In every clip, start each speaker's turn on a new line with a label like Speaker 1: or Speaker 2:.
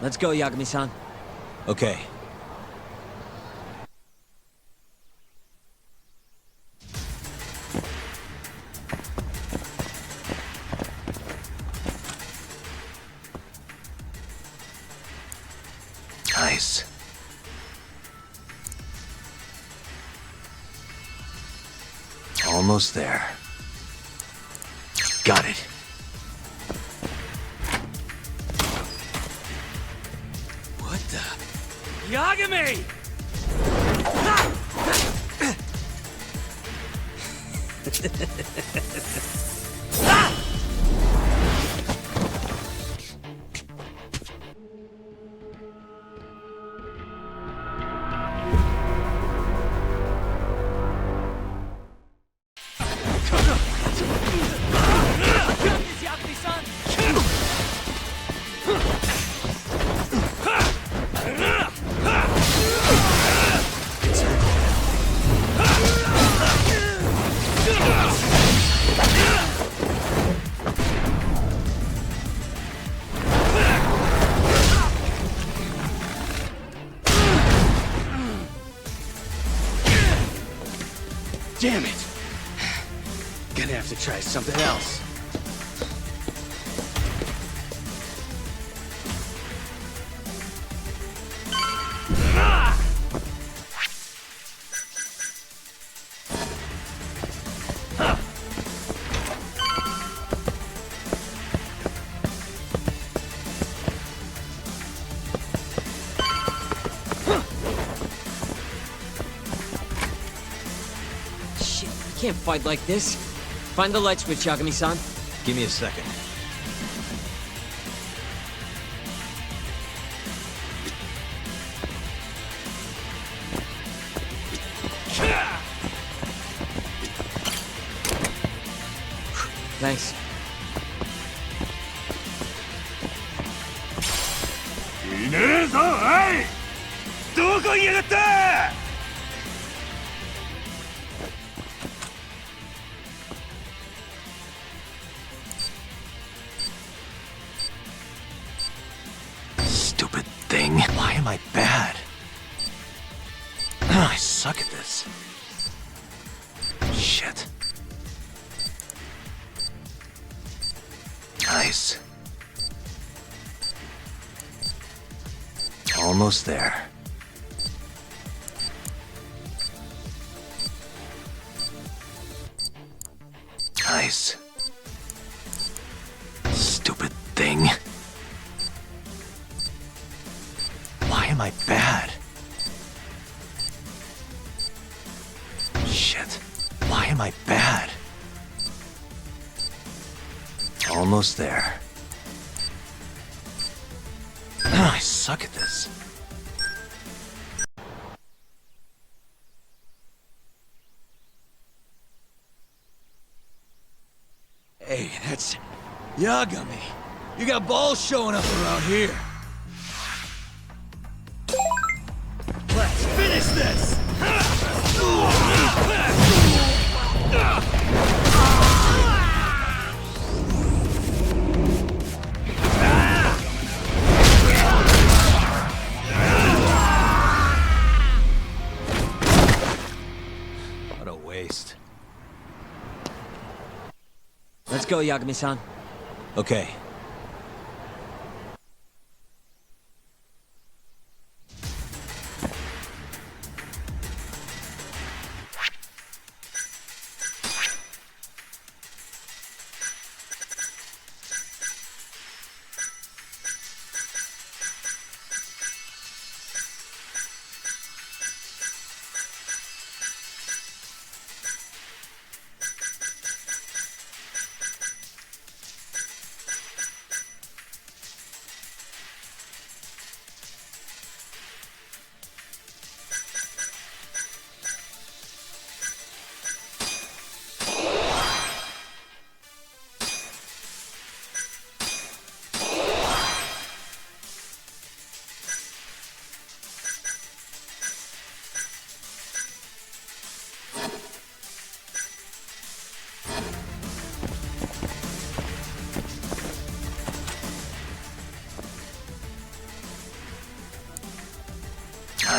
Speaker 1: Let's go, Yagami-san.
Speaker 2: Okay. Nice. Almost there. Got it.
Speaker 1: What the? Yagami!
Speaker 3: Damn it! Gonna have to try something else.
Speaker 1: Can't fight like this. Find the light switch, Yagami-san.
Speaker 2: Give me a second.
Speaker 1: Thanks.
Speaker 2: Stupid thing. Why am I bad? I suck at this. Shit. Nice. Almost there. Nice. Stupid thing. Why am I bad? Shit. Why am I bad? Almost there. I suck at this.
Speaker 3: Hey, that's Yagami. You got balls showing up around here. Let's finish this!
Speaker 2: What a waste.
Speaker 1: Let's go, Yagami-san.
Speaker 2: Okay.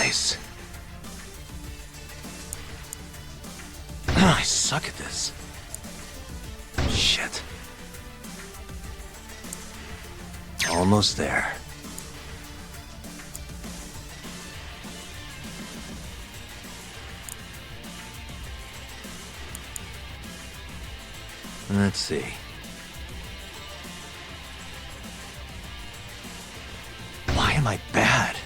Speaker 2: place. I suck at this. Shit. Almost there. Let's see. Why am I bad?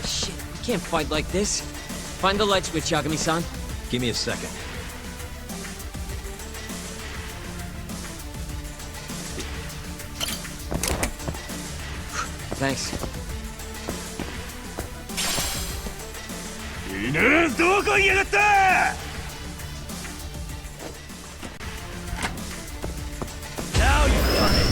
Speaker 1: Shit, you can't fight like this. Find the light switch, Yagami-san.
Speaker 2: Give me a second.
Speaker 1: Thanks.
Speaker 3: 犬どこ行きやがった Now you've done it!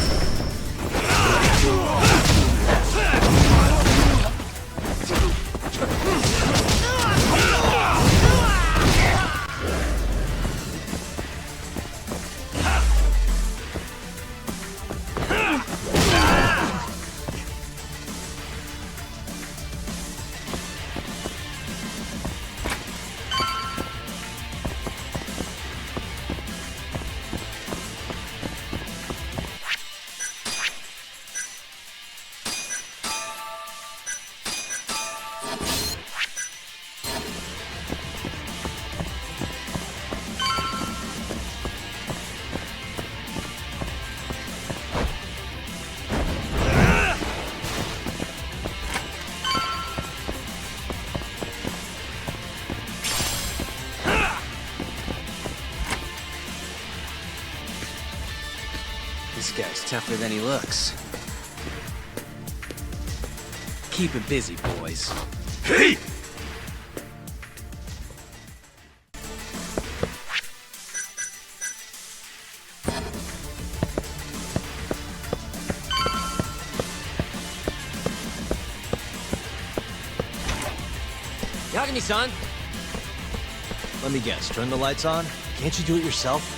Speaker 2: This guy's tougher than he looks. Keep him busy, boys.
Speaker 3: Hey!
Speaker 1: Yagami-san!
Speaker 2: Let me guess, turn the lights on? Can't you do it yourself?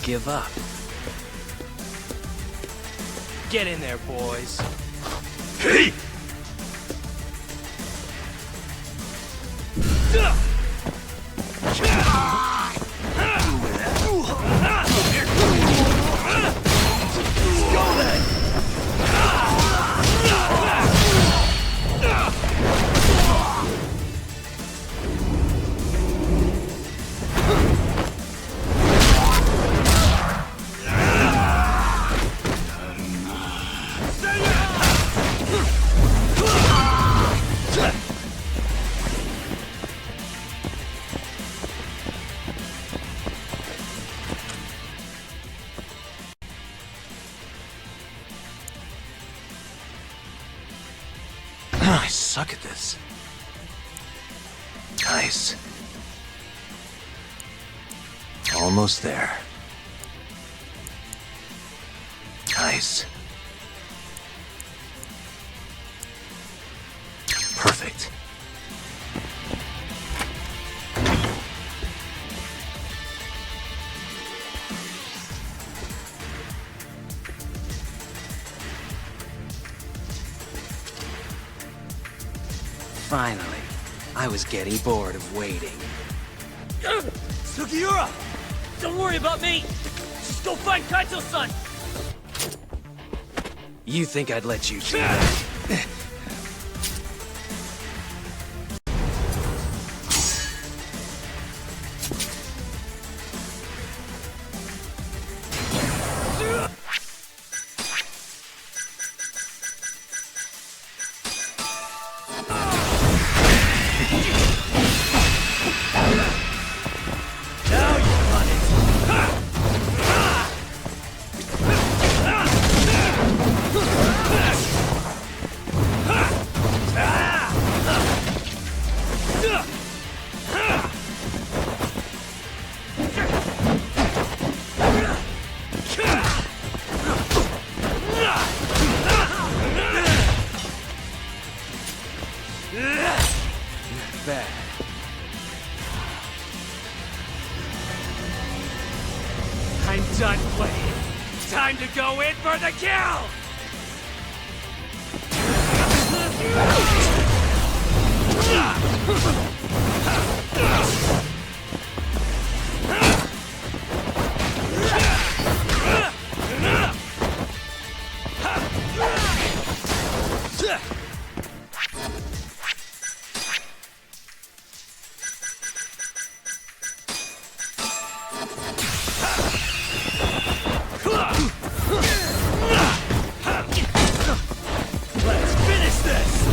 Speaker 2: give up.
Speaker 4: Get in there, boys.
Speaker 3: Hey!
Speaker 2: I suck at this. Nice. Almost there. Nice. Perfect.
Speaker 4: Finally. I was getting bored of waiting.
Speaker 3: Sugiura!
Speaker 1: Don't worry about me! Just go find Kaito-san!
Speaker 4: You think I'd let you do that? Bad.
Speaker 1: I'm done playing. Time to go in for the kill!
Speaker 3: Let's finish this!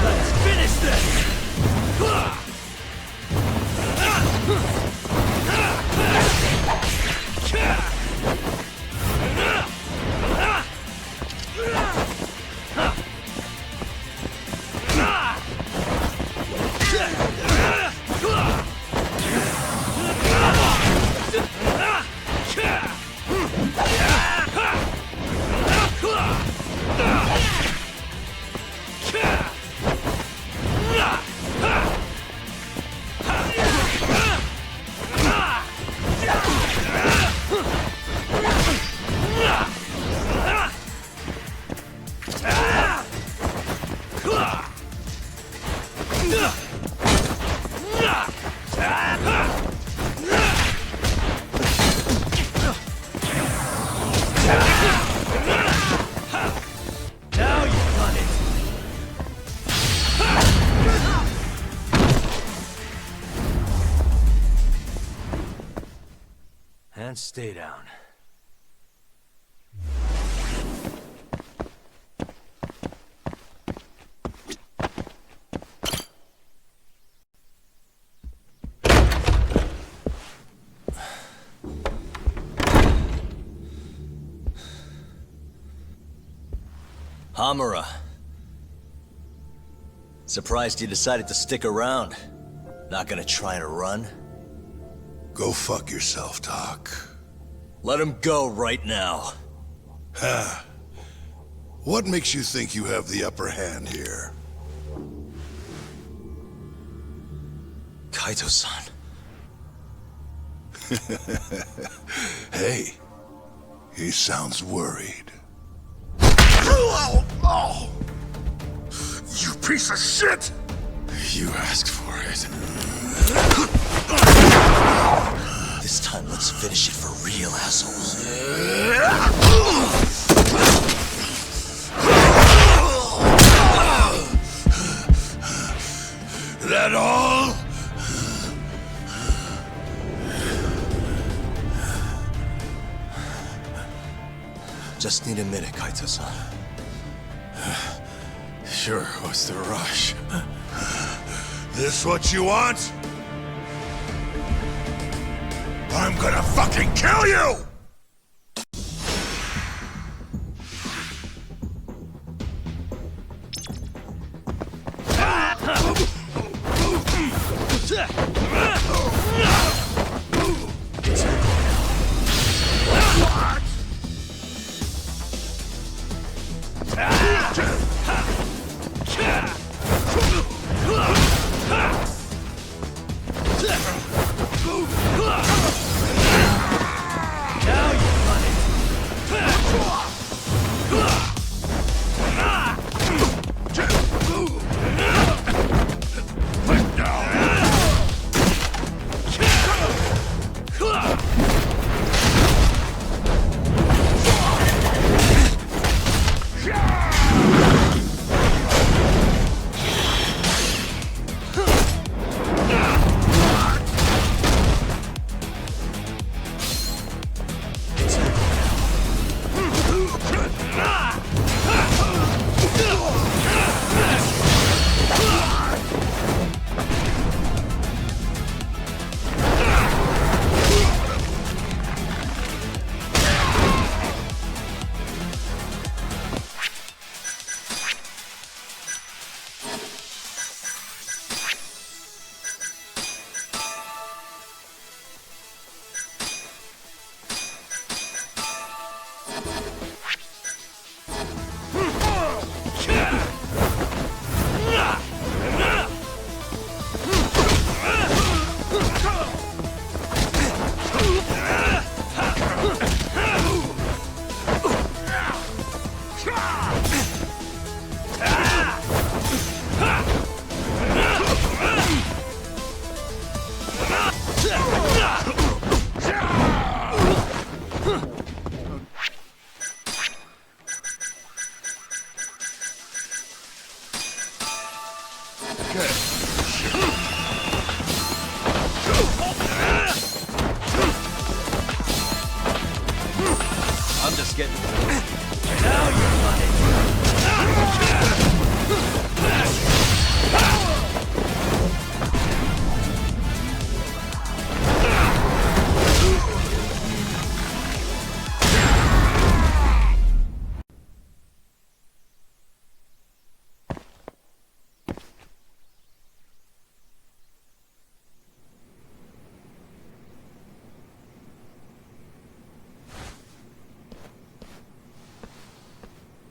Speaker 3: Let's finish this! Now you've done it!
Speaker 2: And stay down.
Speaker 5: Hamura. Surprised you decided to stick around. Not gonna try and run?
Speaker 6: Go fuck yourself, Doc.
Speaker 5: Let him go right now.
Speaker 6: Ha! What makes you think you have the upper hand here?
Speaker 5: Kaito-san.
Speaker 6: Hey, he sounds worried. You piece of shit! You asked for it.
Speaker 5: This time, let's finish it for real, assholes.
Speaker 6: That all?
Speaker 5: Just need a minute, Kaito-san.
Speaker 6: Sure, what's the rush? This what you want? I'm gonna fucking kill you!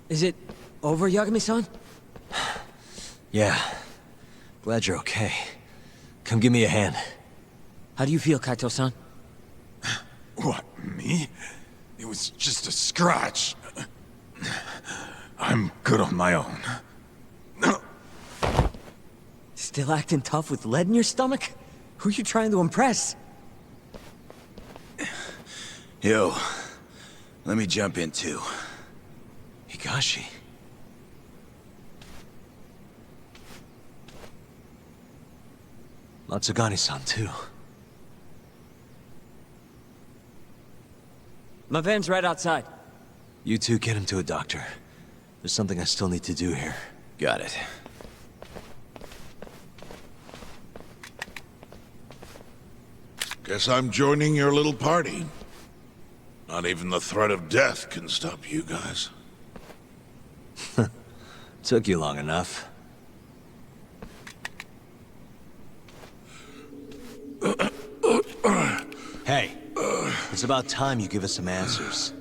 Speaker 1: Is it over, Yagami-san?
Speaker 2: Yeah. Glad you're okay. Come give me a hand.
Speaker 1: How do you feel, Kaito-san?
Speaker 7: What, me? It was just a scratch. I'm good on my own.
Speaker 1: Still acting tough with lead in your stomach? Who are you trying to impress?
Speaker 3: Yo, let me jump in too.
Speaker 2: Higashi. Matsugani-san, too.
Speaker 1: My van's right outside.
Speaker 2: You two get him to a doctor. There's something I still need to do here.
Speaker 3: Got it.
Speaker 6: Guess I'm joining your little party. Not even the threat of death can stop you guys.
Speaker 2: Took you long enough. Hey, it's about time you give us some answers.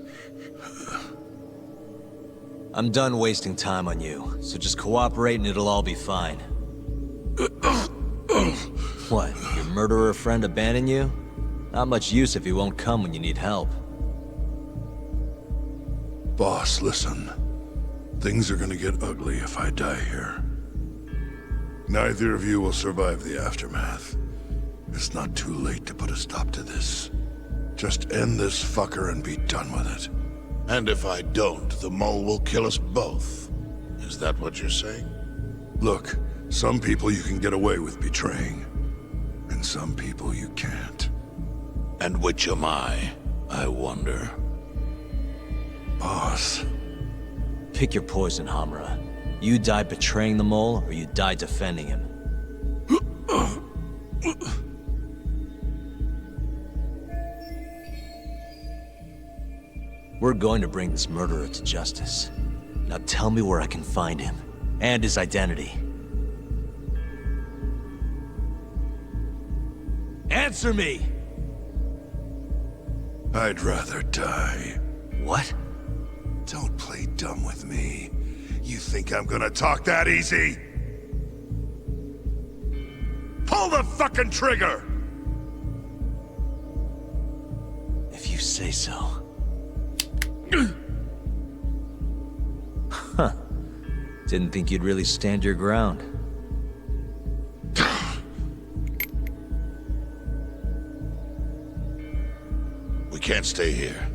Speaker 2: I'm done wasting time on you, so just cooperate and it'll all be fine. What, your murderer friend abandon you? Not much use if he won't come when you need help.
Speaker 6: Boss, listen. Things are gonna get ugly if I die here. Neither of you will survive the aftermath. It's not too late to put a stop to this. Just end this fucker and be done with it. And if I don't, the mole will kill us both. Is that what you're saying? Look, some people you can get away with betraying. And some people you can't. And which am I wonder? Boss.
Speaker 2: Pick your poison, Hamura. You die betraying the mole, or you die defending him. We're going to bring this murderer to justice. Now tell me where I can find him, and his identity. Answer me!
Speaker 6: I'd rather die.
Speaker 2: What?
Speaker 6: Don't play dumb with me. You think I'm gonna talk that easy? Pull the fucking trigger!
Speaker 2: If you say so. Huh. Didn't think you'd really stand your ground.
Speaker 6: We can't stay here.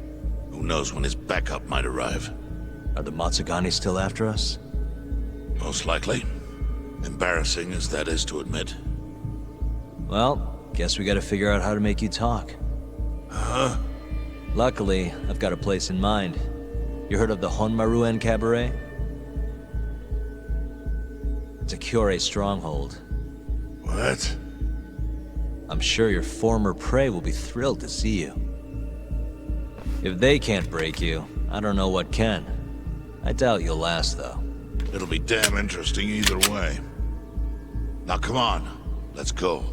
Speaker 6: Who knows when his backup might arrive?
Speaker 2: Are the Matsugani still after us?
Speaker 6: Most likely. Embarrassing as that is to admit.
Speaker 2: Well, guess we gotta figure out how to make you talk.
Speaker 6: Huh?
Speaker 2: Luckily, I've got a place in mind. You heard of the Honmaruen Cabaret? It's a Kyorei stronghold.
Speaker 6: What?
Speaker 2: I'm sure your former prey will be thrilled to see you. If they can't break you, I don't know what can. I doubt you'll last, though.
Speaker 6: It'll be damn interesting either way. Now come on, let's go.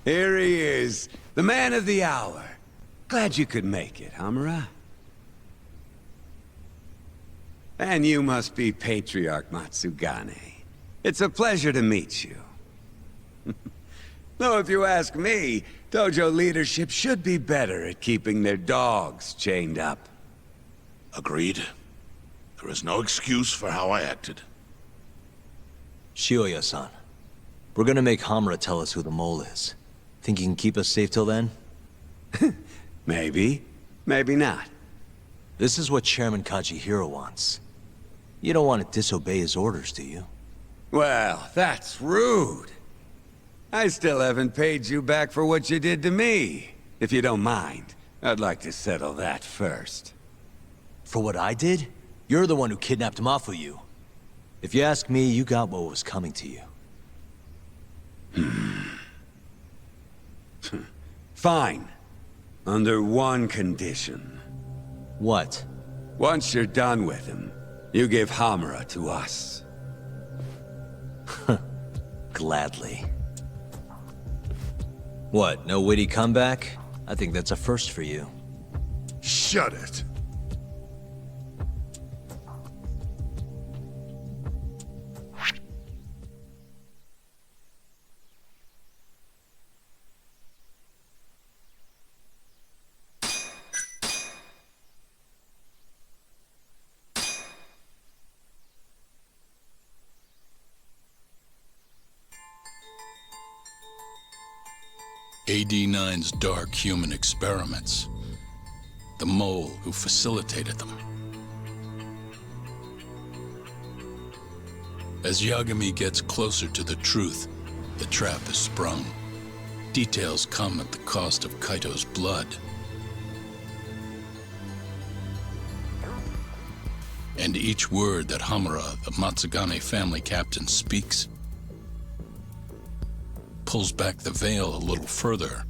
Speaker 8: Here he is, the man of the hour. Glad you could make it, Hamura. And you must be Patriarch Matsugane. It's a pleasure to meet you. Though if you ask me, dojo leadership should be better at keeping their dogs chained up.
Speaker 6: Agreed. There is no excuse for how I acted.
Speaker 2: Shioya-san, we're gonna make Hamura tell us who the mole is. Think you can keep us safe till then?
Speaker 8: Maybe. Maybe not.
Speaker 2: This is what Chairman Kajihiro wants. You don't want to disobey his orders, do you?
Speaker 8: Well, that's rude. I still haven't paid you back for what you did to me. If you don't mind, I'd like to settle that first.
Speaker 2: For what I did? You're the one who kidnapped Mafuyu. If you ask me, you got what was coming to you.
Speaker 8: Fine. Under one condition.
Speaker 2: What?
Speaker 8: Once you're done with him, you give Hamura to us.
Speaker 2: Gladly. What, no witty comeback? I think that's a first for you.
Speaker 6: Shut it.
Speaker 9: AD-9's dark human experiments. The mole who facilitated them. As Yagami gets closer to the truth, the trap is sprung. Details come at the cost of Kaito's blood. And each word that Hamura, the Matsugane family captain, speaks pulls back the veil a little further.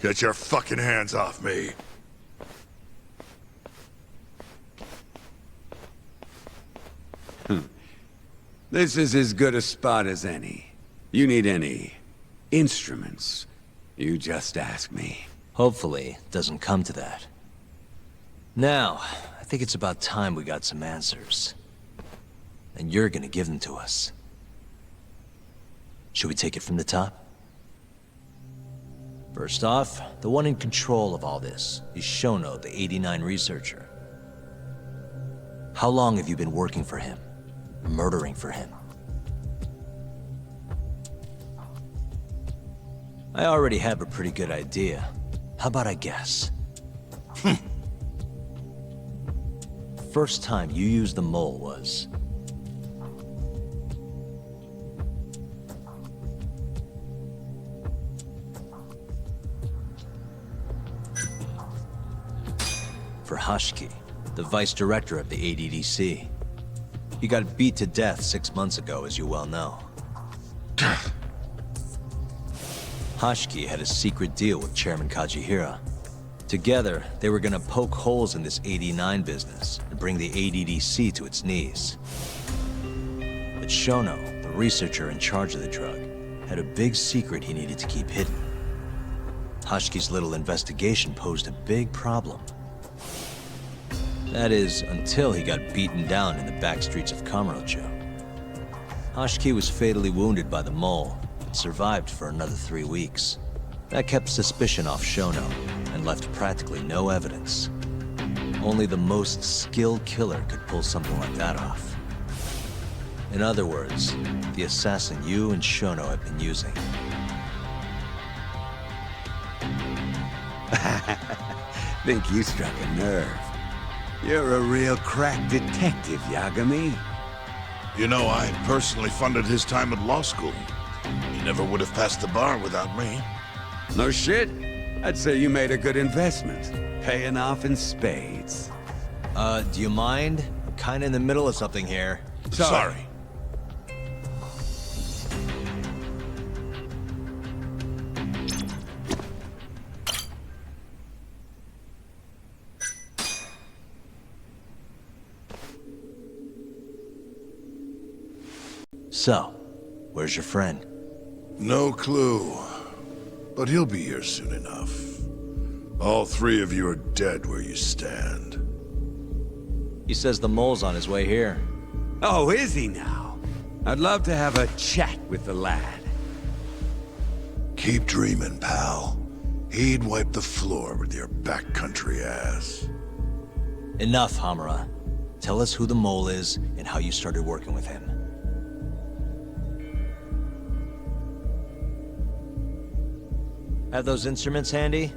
Speaker 6: Get your fucking hands off me.
Speaker 8: This is as good a spot as any. You need any instruments, you just ask me.
Speaker 2: Hopefully, it doesn't come to that. Now, I think it's about time we got some answers. And you're gonna give them to us. Should we take it from the top? First off, the one in control of all this is Shono, the 89 researcher. How long have you been working for him? Murdering for him? I already have a pretty good idea. How about I guess? First time you used the mole was... for Hashiki, the vice director of the ADDC. He got beat to death 6 months ago, as you well know. Hashiki had a secret deal with Chairman Kajihira. Together, they were gonna poke holes in this 89 business and bring the ADDC to its knees. But Shono, the researcher in charge of the drug, had a big secret he needed to keep hidden. Hashiki's little investigation posed a big problem. That is, until he got beaten down in the back streets of Kamurocho. Hashiki was fatally wounded by the mole, and survived for another 3 weeks. That kept suspicion off Shono, and left practically no evidence. Only the most skilled killer could pull something like that off. In other words, the assassin you and Shono have been using.
Speaker 8: Think you struck a nerve. You're a real crack detective, Yagami.
Speaker 6: You know, I personally funded his time at law school. He never would have passed the bar without me.
Speaker 8: No shit. I'd say you made a good investment. Paying off in spades.
Speaker 2: Do you mind? I'm kinda in the middle of something here.
Speaker 6: Sorry.
Speaker 2: So, where's your friend?
Speaker 6: No clue. But he'll be here soon enough. All 3 of you are dead where you stand.
Speaker 2: He says the mole's on his way here.
Speaker 8: Oh, is he now? I'd love to have a chat with the lad.
Speaker 6: Keep dreaming, pal. He'd wipe the floor with your backcountry ass.
Speaker 2: Enough, Hamura. Tell us who the mole is and how you started working with him. Have those instruments handy?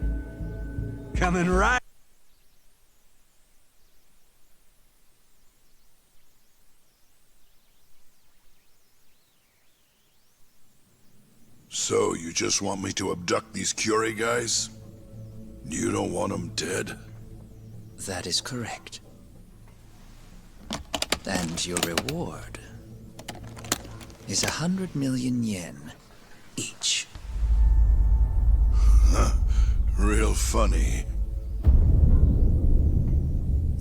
Speaker 8: Coming right.
Speaker 6: So, you just want me to abduct these Curie guys? You don't want them dead?
Speaker 4: That is correct. And your reward is 100 million yen each.
Speaker 6: Real funny.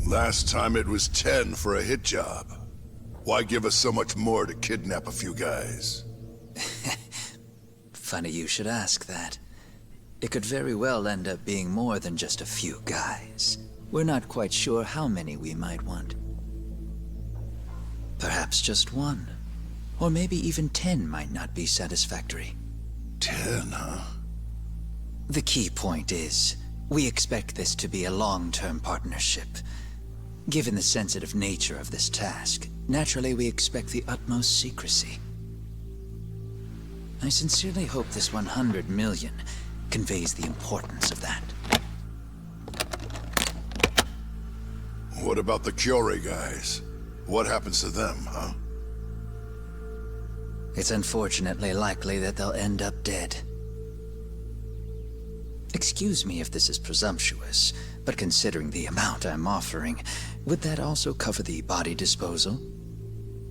Speaker 6: Last time it was 10 for a hit job. Why give us so much more to kidnap a few guys?
Speaker 4: Funny you should ask that. It could very well end up being more than just a few guys. We're not quite sure how many we might want. Perhaps just one. Or maybe even 10 might not be satisfactory.
Speaker 6: 10, huh?
Speaker 4: The key point is, we expect this to be a long-term partnership. Given the sensitive nature of this task, naturally we expect the utmost secrecy. I sincerely hope this 100 million conveys the importance of that.
Speaker 6: What about the Curie guys? What happens to them, huh?
Speaker 4: It's unfortunately likely that they'll end up dead. Excuse me if this is presumptuous, but considering the amount I'm offering, would that also cover the body disposal?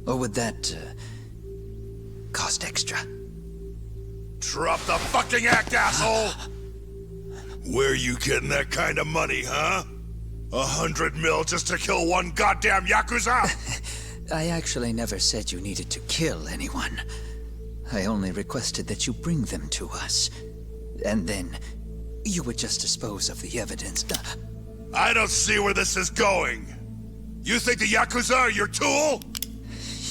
Speaker 4: Or would that, cost extra?
Speaker 6: Drop the fucking act, asshole! Where you getting that kind of money, huh? 100 mil just to kill one goddamn Yakuza?
Speaker 4: I actually never said you needed to kill anyone. I only requested that you bring them to us. And then, you would just dispose of the evidence.
Speaker 6: I don't see where this is going. You think the Yakuza are your tool?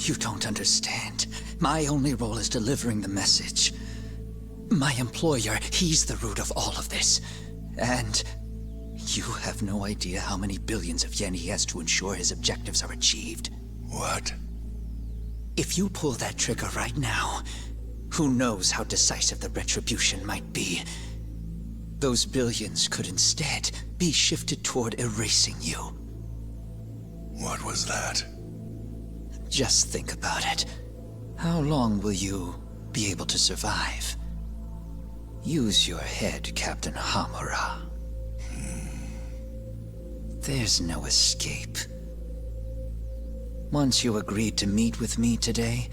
Speaker 4: You don't understand. My only role is delivering the message. My employer, he's the root of all of this. And you have no idea how many billions of yen he has to ensure his objectives are achieved.
Speaker 6: What?
Speaker 4: If you pull that trigger right now, who knows how decisive the retribution might be. Those billions could instead be shifted toward erasing you.
Speaker 6: What was that?
Speaker 4: Just think about it. How long will you be able to survive? Use your head, Captain Hamura. There's no escape. Once you agreed to meet with me today,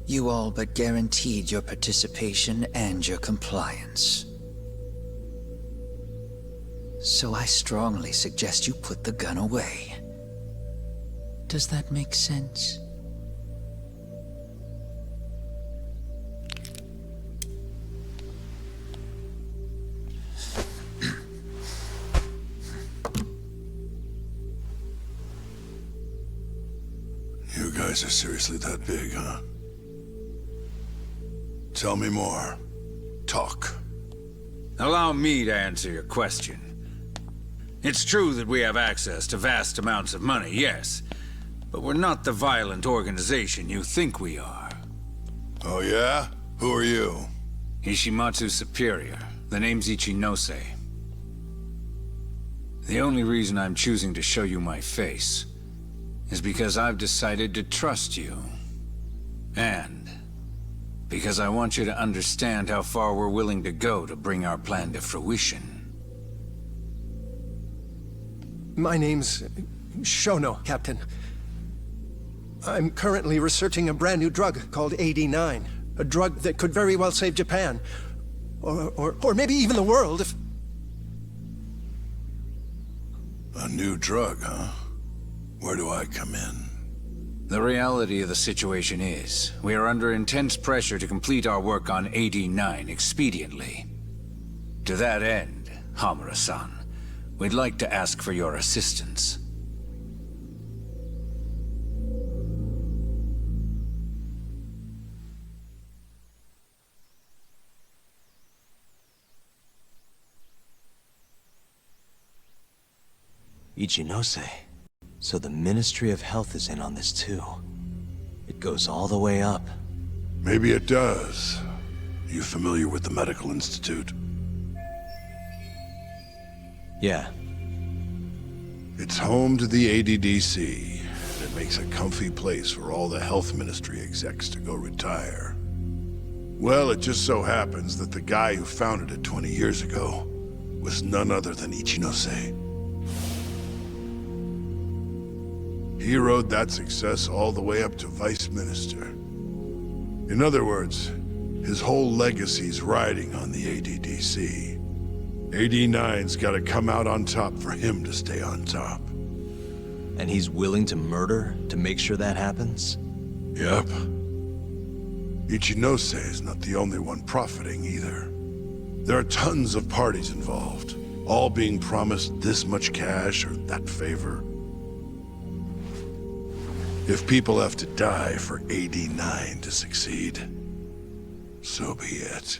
Speaker 4: you all but guaranteed your participation and your compliance. So I strongly suggest you put the gun away. Does that make sense?
Speaker 6: You guys are seriously that big, huh? Tell me more. Talk.
Speaker 8: Allow me to answer your question. It's true that we have access to vast amounts of money, yes. But we're not the violent organization you think we are.
Speaker 6: Oh yeah? Who are you?
Speaker 8: Ishimatsu's superior. The name's Ichinose. The only reason I'm choosing to show you my face is because I've decided to trust you. And because I want you to understand how far we're willing to go to bring our plan to fruition.
Speaker 10: My name's Shono, Captain. I'm currently researching a brand new drug called 89. A drug that could very well save Japan. Or maybe even the world if...
Speaker 6: A new drug, huh? Where do I come in?
Speaker 8: The reality of the situation is, we are under intense pressure to complete our work on 89 expediently. To that end, Hamura-san, we'd like to ask for your assistance.
Speaker 2: Ichinose. So the Ministry of Health is in on this too. It goes all the way up.
Speaker 6: Maybe it does. You familiar with the Medical Institute?
Speaker 2: Yeah.
Speaker 6: It's home to the ADDC, and it makes a comfy place for all the Health Ministry execs to go retire. Well, it just so happens that the guy who founded it 20 years ago was none other than Ichinose. He rode that success all the way up to Vice Minister. In other words, his whole legacy's riding on the ADDC. AD9's gotta come out on top for him to stay on top.
Speaker 2: And he's willing to murder to make sure that happens?
Speaker 6: Yep. Ichinose is not the only one profiting either. There are tons of parties involved, all being promised this much cash or that favor. If people have to die for AD9 to succeed, so be it.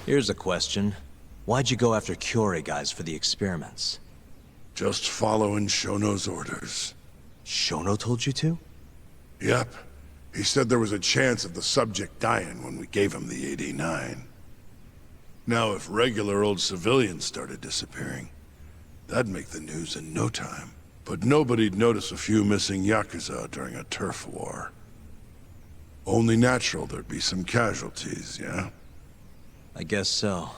Speaker 2: Here's a question. Why'd you go after Kyorei guys for the experiments?
Speaker 6: Just following Shono's orders.
Speaker 2: Shono told you to?
Speaker 6: Yep. He said there was a chance of the subject dying when we gave him the AD9. Now, if regular old civilians started disappearing, that'd make the news in no time. But nobody'd notice a few missing Yakuza during a turf war. Only natural there'd be some casualties, yeah?
Speaker 2: I guess so.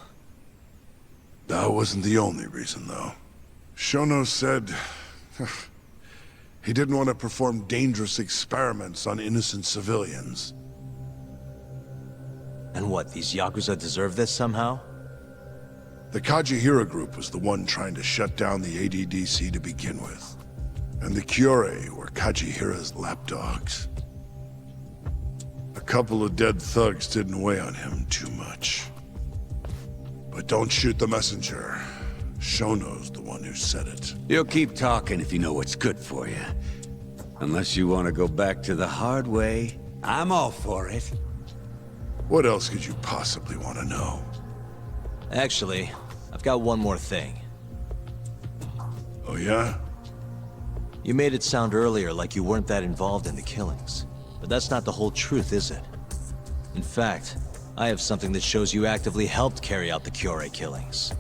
Speaker 6: That wasn't the only reason, though. Shono said he didn't want to perform dangerous experiments on innocent civilians.
Speaker 2: And what, these Yakuza deserve this somehow?
Speaker 6: The Kajihira group was the one trying to shut down the ADDC to begin with. And the Kyorei were Kajihira's lapdogs. A couple of dead thugs didn't weigh on him too much. But don't shoot the messenger. Shono's the one who said it.
Speaker 11: You'll keep talking if you know what's good for you. Unless you want to go back to the hard way, I'm all for it.
Speaker 6: What else could you possibly want to know?
Speaker 2: Actually, I've got one more thing.
Speaker 6: Oh yeah?
Speaker 2: You made it sound earlier like you weren't that involved in the killings. But that's not the whole truth, is it? In fact, I have something that shows you actively helped carry out the Kyorei killings.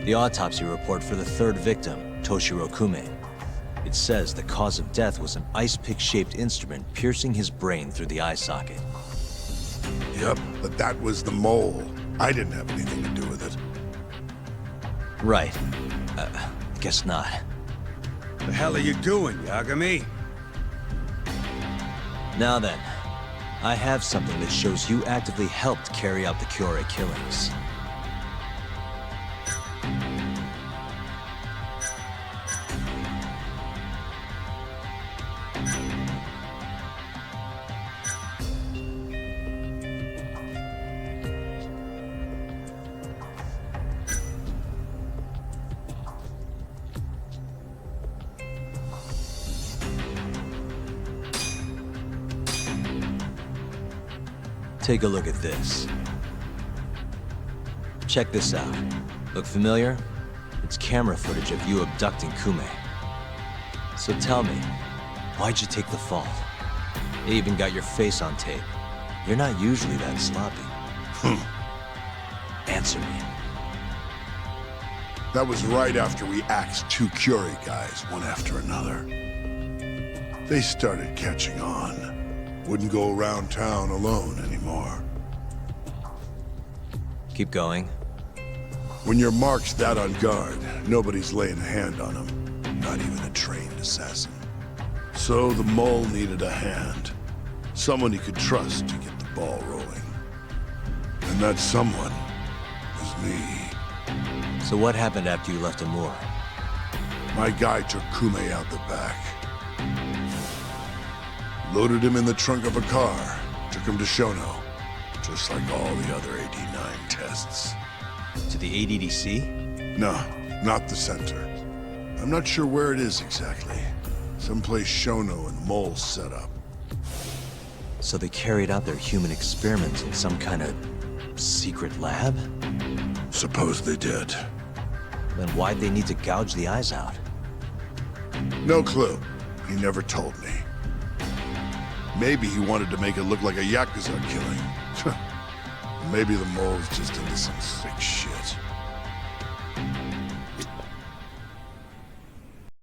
Speaker 2: The autopsy report for the third victim, Toshiro Kume. It says the cause of death was an ice pick-shaped instrument piercing his brain through the eye socket.
Speaker 6: Yep, but that was the mole. I didn't have anything to do with it.
Speaker 2: Right. Guess not.
Speaker 11: The hell are you doing, Yagami?
Speaker 2: Now then, I have something that shows you actively helped carry out the Kyorei killings. Take a look at this. Check this out. Look familiar? It's camera footage of you abducting Kume. So tell me, why'd you take the fall? They even got your face on tape. You're not usually that sloppy. Answer me.
Speaker 6: That was right after we axed 2 Curie guys, one after another. They started catching on. Wouldn't go around town alone anymore.
Speaker 2: Keep going.
Speaker 6: When your mark's that on guard, nobody's laying a hand on them. Not even a trained assassin. So the mole needed a hand. Someone he could trust to get the ball rolling. And that someone was me.
Speaker 2: So what happened after you left Amur?
Speaker 6: My guy took Kume out the back. Loaded him in the trunk of a car. Took him to Shono. Just like all the other AD-9 tests.
Speaker 2: To the ADDC?
Speaker 6: No, not the center. I'm not sure where it is exactly. Someplace Shono and the Mole set up.
Speaker 2: So they carried out their human experiments in some kind of secret lab?
Speaker 6: Suppose they did.
Speaker 2: Then why'd they need to gouge the eyes out?
Speaker 6: No clue. He never told me. Maybe he wanted to make it look like a Yakuza killing. Maybe the Mole's just into some sick shit.